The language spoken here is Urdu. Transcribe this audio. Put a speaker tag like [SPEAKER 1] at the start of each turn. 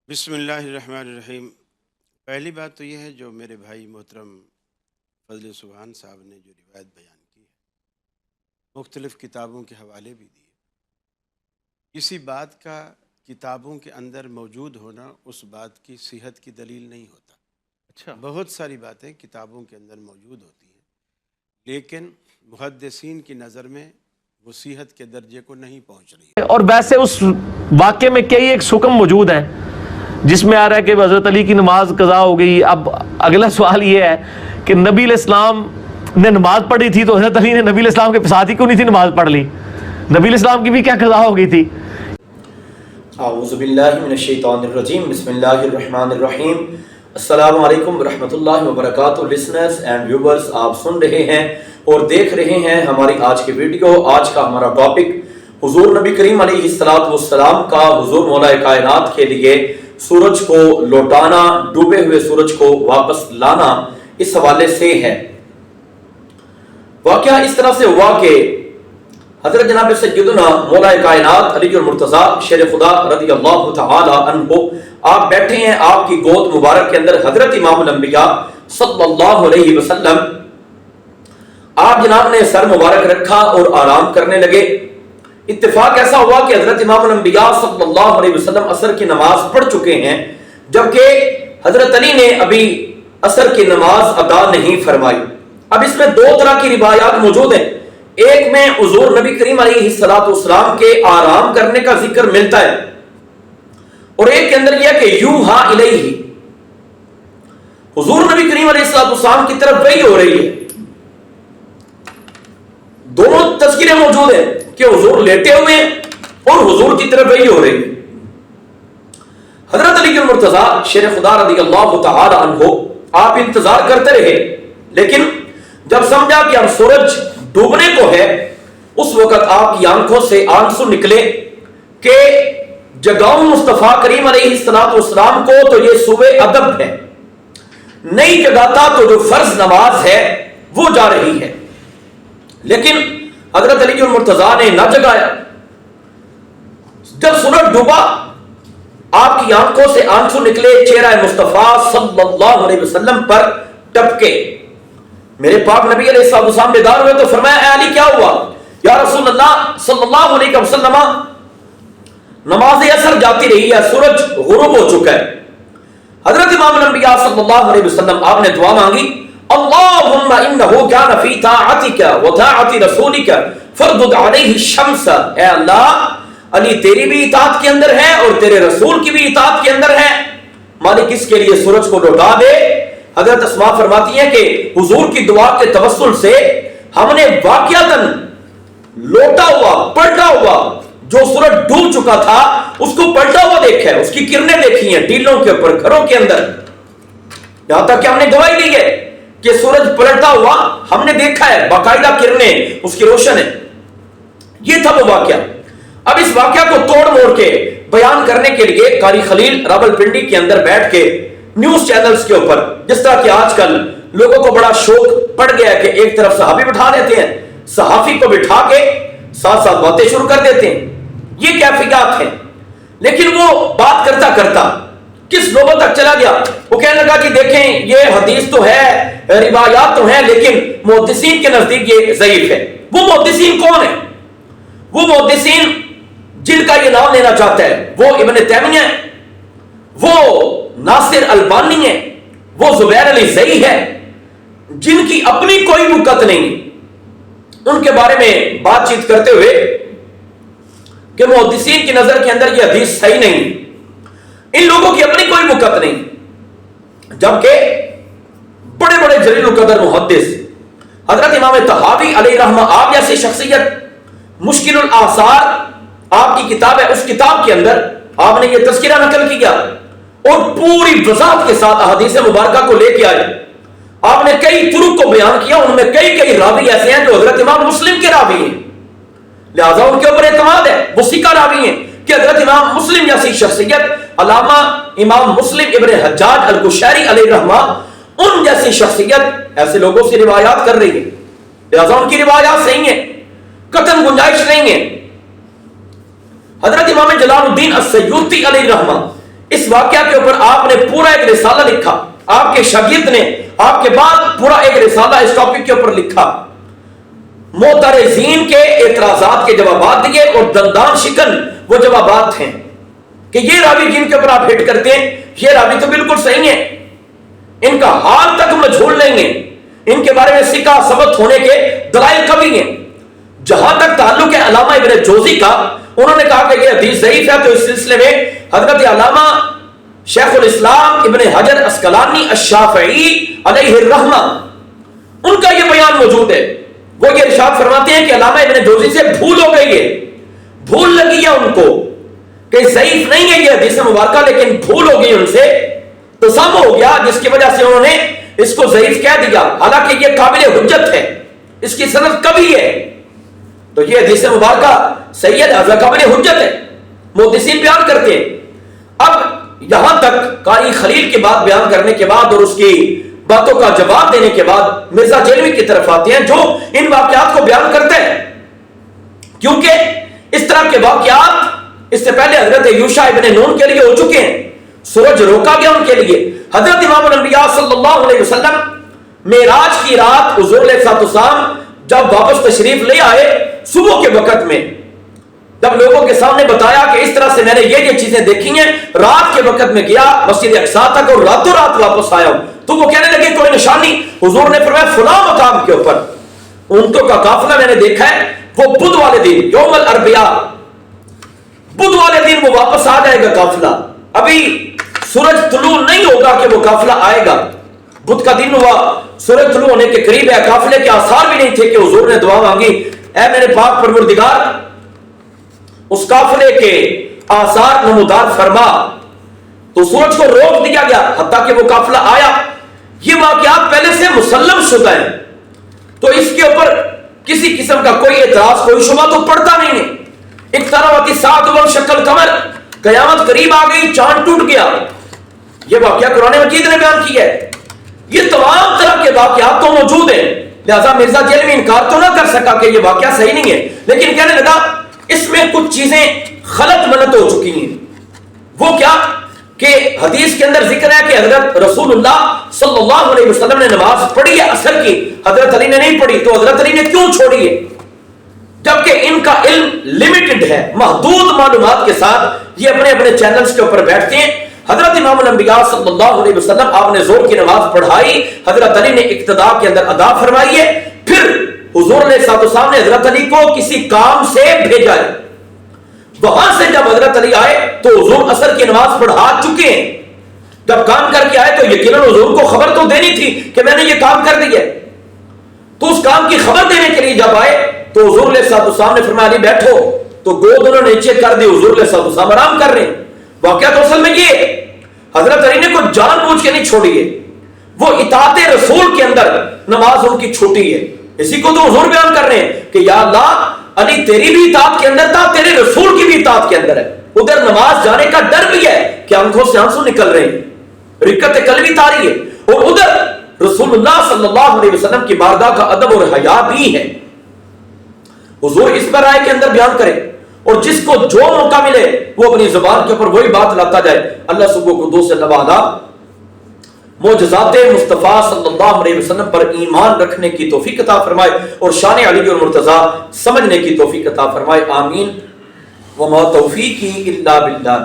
[SPEAKER 1] بسم اللہ الرحمن الرحیم۔ پہلی بات تو یہ ہے جو میرے بھائی محترم فضل سبحان صاحب نے جو روایت بیان کی ہے، مختلف کتابوں کے حوالے بھی دیے۔ کسی بات کا کتابوں کے اندر موجود ہونا اس بات کی صحت کی دلیل نہیں ہوتا۔
[SPEAKER 2] اچھا،
[SPEAKER 1] بہت ساری باتیں کتابوں کے اندر موجود ہوتی ہیں، لیکن محدثین کی نظر میں وہ صحت کے درجے کو نہیں پہنچ رہی۔
[SPEAKER 2] اور ویسے اس واقعے میں کئی ایک حکم موجود ہیں جس میں آ رہا ہے کہ حضرت علی کی نماز قضا ہو گئی۔ اب اگلا سوال یہ ہے کہ نبی علیہ السلام نے نماز پڑھی تھی تو حضرت علی نے نبی علیہ السلام کے ساتھ ہی کیوں نہیں تھی نماز پڑھ لی؟ نبی علیہ السلام کی بھی کیا قضا ہو گئی تھی؟
[SPEAKER 3] اعوذ باللہ من الشیطان الرجیم، بسم اللہ الرحمن الرحیم۔ السلام علیکم ورحمۃ اللہ وبرکاتہ۔ لسنرز اینڈ ویورز، آپ سن رہے ہیں اور دیکھ رہے ہیں ہماری آج کی ویڈیو۔ آج کا ہمارا ٹاپک حضور نبی کریم علیہ السلام کا حضور مولا کائنات کے لیے سورج کو لوٹانا، ڈوبے ہوئے سورج کو واپس لانا، اس حوالے سے ہے۔ واقعہ اس طرح سے ہوا کہ حضرت جناب سیدنا مولا کائنات علی المرتضیٰ شیر خدا رضی اللہ تعالی عنہ آپ بیٹھے ہیں آپ کی گود مبارک کے اندر، حضرت امام الانبیاء صلی اللہ علیہ وسلم آپ جناب نے سر مبارک رکھا اور آرام کرنے لگے۔ اتفاق ایسا ہوا کہ حضرت امام الانبیاء صلی اللہ علیہ وسلم عصر کی نماز پڑھ چکے ہیں، جبکہ حضرت علی نے ابھی عصر کی نماز ادا نہیں فرمائی۔ اب اس میں دو طرح کی روایات موجود ہیں۔ ایک میں حضور نبی کریم علیہ السلام کے آرام کرنے کا ذکر ملتا ہے، اور ایک کے اندر یہ کہ یوحا الیہ، حضور نبی کریم علیہ السلام کی طرف وحی ہو رہی ہے۔ دونوں تذکرے موجود ہیں کہ حضور لیٹے ہوئے ہیں اور حضور کی طرف وحی ہو رہی ہے۔ حضرت علی المرتضیٰ شیر خدا رضی اللہ تعالی عنہ آپ انتظار کرتے رہے، لیکن جب سمجھا کہ اب سورج ڈوبنے کو ہے، اس وقت آپ کی آنکھوں سے آنسو نکلے کہ جگاؤں مصطفیٰ کریم علیہ السلام کو تو یہ صبح ادب ہے، نہیں جگاتا تو جو فرض نماز ہے وہ جا رہی ہے۔ لیکن حضرت علی المرتضیٰ نے نہ جگایا۔ جب سورج ڈوبا آپ کی آنکھوں سے آنسو نکلے، چہرہ مصطفیٰ صلی اللہ علیہ وسلم پر ٹپکے۔ میرے پاک نبی علیہ السلام بیدار ہوئے تو فرمایا، اے علی کیا ہوا؟ یا رسول اللہ صلی اللہ علیہ وسلم، نماز عصر جاتی رہی ہے، سورج غروب ہو چکا ہے۔ حضرت امام الانبیاء صلی اللہ علیہ وسلم آپ نے دعا مانگی، اللہم انہو کان فی طاعتک و طاعت رسولک فردد علیہ الشمس، اے اللہ علی تیری بھی اطاعت کے اندر ہے اور تیرے رسول کی بھی اطاعت کے اندر ہے، مالک اس کے لیے سورج کو لوٹا دے۔ حضرت اسماء فرماتی ہیں کہ حضور کی دعا کے توسل سے ہم نے واقعتاً لوٹا ہوا پلٹا ہوا جو سورج ڈوب چکا تھا اس کو پلٹا ہوا دیکھا ہے، اس کی کرنیں دیکھی ہیں ٹیلوں کے اوپر، گھروں کے اندر، یہاں تک کہ ہم نے گواہی دی ہے کہ سورج پلٹا ہوا ہم نے دیکھا ہے، باقاعدہ کرنیں اس کی روشن ہے۔ یہ تھا وہ واقعہ۔ اب اس واقعہ کو توڑ موڑ کے بیان کرنے کے لیے قاری خلیل راولپنڈی کے اندر بیٹھ کے نیوز چینلز کے اوپر، جس طرح کہ آج کل لوگوں کو بڑا شوق پڑ گیا ہے کہ ایک طرف صحابی بٹھا دیتے ہیں، صحافی کو بٹھا کے ساتھ ساتھ باتیں شروع کر دیتے ہیں، یہ کیفیات ہیں۔ لیکن وہ بات کرتا کرتا کس لوگوں تک چلا گیا، وہ کہنے لگا کہ دیکھیں یہ حدیث تو ہے، روایات تو ہیں، لیکن محدثین کے نزدیک یہ ضعیف ہے۔ وہ محدثین کون ہیں؟ وہ محدثین جن کا یہ نام لینا چاہتا ہے وہ ابن تیمیہ ہے، وہ ناصر البانی ہے، وہ زبیر علی زئی ہے، جن کی اپنی کوئی وقت نہیں، ان کے بارے میں بات چیت کرتے ہوئے کہ محدثین کی نظر کے اندر یہ حدیث صحیح نہیں، ان لوگوں کی اپنی کوئی وقت نہیں، جبکہ بڑے بڑے جلیل القدر محدث حضرت امام طحاوی علیہ رحمہ آپ جیسی شخصیت، مشکل الاثار آپ کی کتاب ہے، اس کتاب کے اندر آپ نے یہ تذکرہ نقل کیا اور پوری وضاحت کے ساتھ احادیث مبارکہ کو لے کے آئے۔ آپ نے کئی طرق کو بیان کیا، ان میں کئی راوی ایسے ہیں جو حضرت امام مسلم کے راوی ہیں، لہذا ان کے اوپر اعتماد ہے، وہ ثقہ راوی ہیں کہ حضرت امام مسلم جیسی شخصیت، علامہ امام مسلم ابن حجاج القشیری علیہ رحمہ، ان جیسی شخصیت ایسے لوگوں سے روایات کر رہی ہے، لہذا ان کی روایات صحیح ہیں، قطعاً گنجائش نہیں ہے۔ حضرت امام جلال الدین السیوطی علیہ رحمہ اس واقعہ کے اوپر آپ نے پورا ایک رسالہ لکھا، آپ کے شاگرد نے آپ کے بعد پورا ایک رسالہ اس ٹاپک کے اوپر لکھا، معترضین کے اعتراضات کے جوابات دیے، اور دندان شکن وہ جوابات ہیں کہ یہ راوی جن کے اوپر آپ ہٹ کرتے ہیں یہ راوی تو بالکل صحیح ہے، ان کا حال تک مجھول نہیں ہے، ان کے بارے میں سکہ ثبت ہونے کے دلائل کبھی ہیں۔ جہاں تک تعلق ہے علامہ ابن جوزی کا، انہوں نے کہا کہ یہ حدیث ضعیف ہے، تو اس سلسلے میں حضرت علامہ شیخ الاسلام ابن حجر اسقلانی الشافعی علیہ الرحمہ ان کا یہ بیان موجود ہے۔ وہ یہ ارشاد فرماتے ہیں کہ علامہ ابن جوزی سے بھول ہو گئی ہے، بھول لگی ہے ان کو کہ ضعیف نہیں ہے یہ حدیث مبارکہ، لیکن بھول ہو گئی ان سے، تصم ہو گیا، جس کی وجہ سے انہوں نے اس کو ضعیف کہہ دیا، حالانکہ یہ قابل حجت ہے، اس کی سند کبھی ہے، تو یہ حدیث مبارکہ صحیح ہے، لہذا قابل حجت ہے، محدثین بیان کرتے ہیں۔ اب یہاں تک قاری خلیل کی بات بیان کرنے کے بعد اور اس کی باتوں کا جواب دینے کے بعد مرزا جیلوی کی طرف آتے ہیں، جو ان واقعات کو بیان کرتے ہیں، کیونکہ اس طرح کے واقعات اس سے پہلے حضرت یوشع ابن نون کے لیے ہو چکے ہیں، سورج روکا گیا ان کے لیے۔ حضرت امام الانبیاء صلی اللہ علیہ وسلم معراج کی رات حضور علیہ السلام جب واپس تشریف لے آئے صبح کے وقت میں، جب لوگوں کے سامنے بتایا کہ اس طرح سے میں نے یہ چیزیں دیکھی ہیں، رات کے وقت میں گیا مسجد اقصیٰ تک اور راتوں رات واپس آیا ہوں، تو وہ کہنے لگے کوئی نشانی؟ حضور نے فرمایا فلاں مقام کے اوپر اونٹوں کا قافلہ میں نے دیکھا ہے، وہ بدھ والے دن یوم الاربعاء، بدھ والے دن وہ واپس آ جائے گا قافلہ، ابھی سورج طلوع نہیں ہوگا کہ وہ قافلہ آئے گا، بدھ کا دن ہوا، سورج طلوع ہونے کے قریب ہے، قافلے کے آثار بھی نہیں تھے کہ حضور نے دعا مانگی اے میرے پاک پروردگار اس قافلے کے آثار نمودار فرما، تو سورج کو روک دیا گیا حتیٰ کہ وہ قافلہ آیا۔ یہ واقعات پہلے سے مسلم شدہ ہیں، تو اس کے اوپر کسی قسم کا کوئی اعتراض کوئی شبہ تو پڑتا نہیں ہے۔ اقتربت الساعۃ وانشق القمر، قیامت قریب آ گئی، چاند ٹوٹ گیا، یہ واقعہ قرآن مجید نے بیان کیا ہے، یہ تمام طرح کے واقعات تو موجود ہیں، لہذا مرزا جیلوی انکار تو نہ کر سکا کہ یہ واقعہ صحیح نہیں ہے، لیکن کہنے لگا اس میں کچھ چیزیں غلط ملت ہو چکی ہیں۔ وہ کیا کہ حدیث کے اندر ذکر ہے کہ حضرت رسول اللہ صلی اللہ علیہ وسلم نے نماز پڑھی ہے عصر کی، حضرت علی نے نہیں پڑھی، تو حضرت علی نے کیوں چھوڑی ہے؟ جبکہ ان کا علم لمیٹڈ ہے، محدود معلومات کے ساتھ یہ اپنے اپنے چینلز کے اوپر بیٹھتے ہیں۔ حضرت امام الانبیاء صلی اللہ علیہ وسلم آپ نے زور کی نماز پڑھائی، حضرت علی نے اقتداء کے اندر ادا فرمائی ہے، پھر حضور علیہ السلام نے حضرت علی کو کسی کام سے بھیجا ہے، وہاں سے جب حضرت علی آئے تو حضور عصر کی نماز پڑھا چکے ہیں، جب کام کر کے آئے تو یقیناً حضور کو خبر تو دینی تھی کہ میں نے یہ کام کر دیا ہے، تو اس کام کی خبر دینے کے لیے جب آئے تو حضور علیہ السلام نے فرمایا علی بیٹھو، تو گود انہوں نے نیچے کر دی، حضور علیہ السلام آرام کر رہے ہیں۔ واقعہ تو اصل میں یہ ہے، حضرت علی نے کوئی جان بوجھ کے نہیں چھوڑی ہے، وہ اطاعت رسول کے اندر نماز ان کی چھوٹی ہے، اسی کو تو حضور بیان کر رہے ہیں کہ یا اللہ علی تیری بھی اطاعت کے اندر تھا، تیرے رسول کی بھی اطاعت کے اندر ہے، ادھر نماز جانے کا ڈر بھی ہے کہ آنکھوں سے آنسو نکل رہے ہیں، رکعت قلبی طاری ہے، اور ادھر رسول اللہ صلی اللہ علیہ وسلم کی بارگاہ کا ادب اور حیا بھی ہے۔ حضور اس پر رائے کے اندر بیان کرے، اور جس کو جو موقع ملے وہ اپنی زبان کے اوپر وہی بات لاتا جائے۔ اللہ صبح کو دو سے نوالا معجزات مصطفیٰ صلی اللہ علیہ وسلم پر ایمان رکھنے کی توفیق عطا فرمائے، اور شان علی اور مرتضیٰ سمجھنے کی توفیق عطا فرمائے، آمین۔ وما توفیقی الا باللہ۔